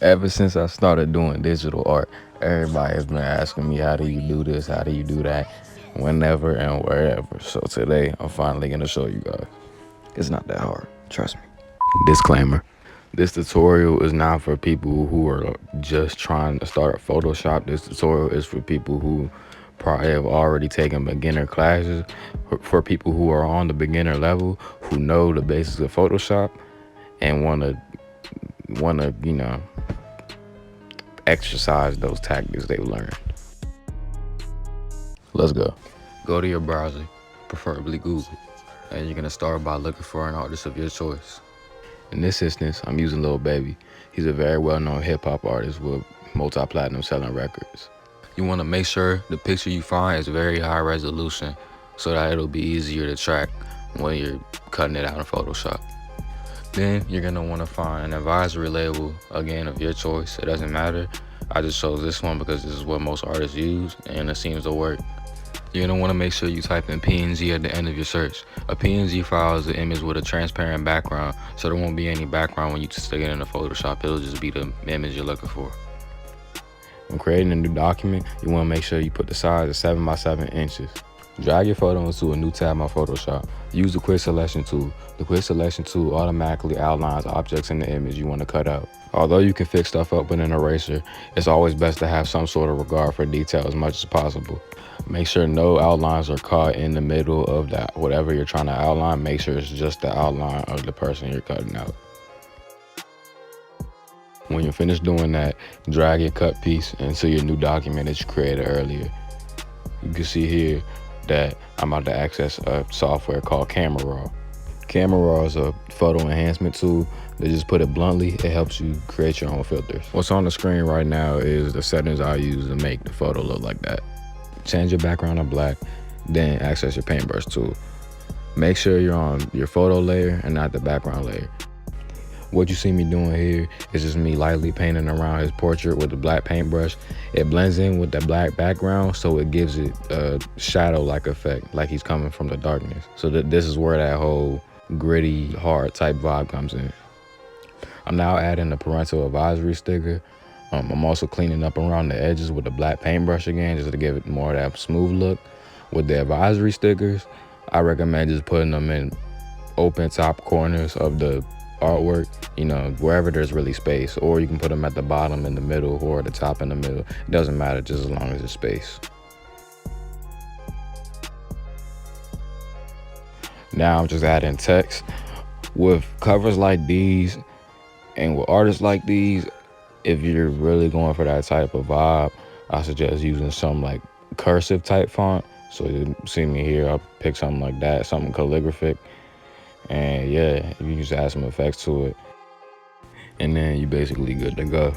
Ever since I started doing digital art, everybody has been asking me, how do you do this? How do you do that? Whenever and wherever. So today, I'm finally going to show you guys. It's not that hard. Trust me. Disclaimer. This tutorial is not for people who are just trying to start Photoshop. This tutorial is for people who probably have already taken beginner classes, for people who are on the beginner level, who know the basics of Photoshop and want to, exercise those tactics they've learned. Let's go. Go to your browser, preferably Google, and you're gonna start by looking for an artist of your choice. In this instance, I'm using Lil Baby. He's a very well-known hip-hop artist with multi-platinum selling records. You want to make sure the picture you find is very high resolution so that it'll be easier to track when you're cutting it out in Photoshop. Then you're gonna want to find an advisory label, again, of your choice. It doesn't matter. I just chose this one because this is what most artists use and it seems to work. You're gonna want to make sure you type in PNG at the end of your search. A PNG file is an image with a transparent background, so there won't be any background when you stick it into Photoshop. It'll just be the image you're looking for. When creating a new document, you want to make sure you put the size at 7 by 7 inches. Drag your photo into a new tab on Photoshop. Use the quick selection tool. The quick selection tool automatically outlines objects in the image you want to cut out. Although you can fix stuff up with an eraser, it's always best to have some sort of regard for detail as much as possible. Make sure no outlines are caught in the middle of that whatever you're trying to outline. Make sure it's just the outline of the person you're cutting out. When you're finished doing that, drag your cut piece into your new document that you created earlier. You can see here that I'm about to access a software called Camera Raw. Camera Raw is a photo enhancement tool. To just put it bluntly, it helps you create your own filters. What's on the screen right now is the settings I use to make the photo look like that. Change your background to black, then access your paintbrush tool. Make sure you're on your photo layer and not the background layer. What you see me doing here is just me lightly painting around his portrait with the black paintbrush. It blends in with the black background, so it gives it a shadow-like effect, like he's coming from the darkness. So this is where that whole gritty, hard type vibe comes in. I'm now adding the parental advisory sticker. I'm also cleaning up around the edges with the black paintbrush again, just to give it more of that smooth look. With the advisory stickers, I recommend just putting them in open top corners of the artwork, wherever there's really space, or you can put them at the bottom, in the middle, or at the top in the middle. It doesn't matter, just as long as there's space. Now I'm just adding text. With covers like these and with artists like these, if you're really going for that type of vibe, I suggest using some like cursive type font. So you see me here, I'll pick something like that, something calligraphic. And yeah, you just add some effects to it, and then you basically good to go.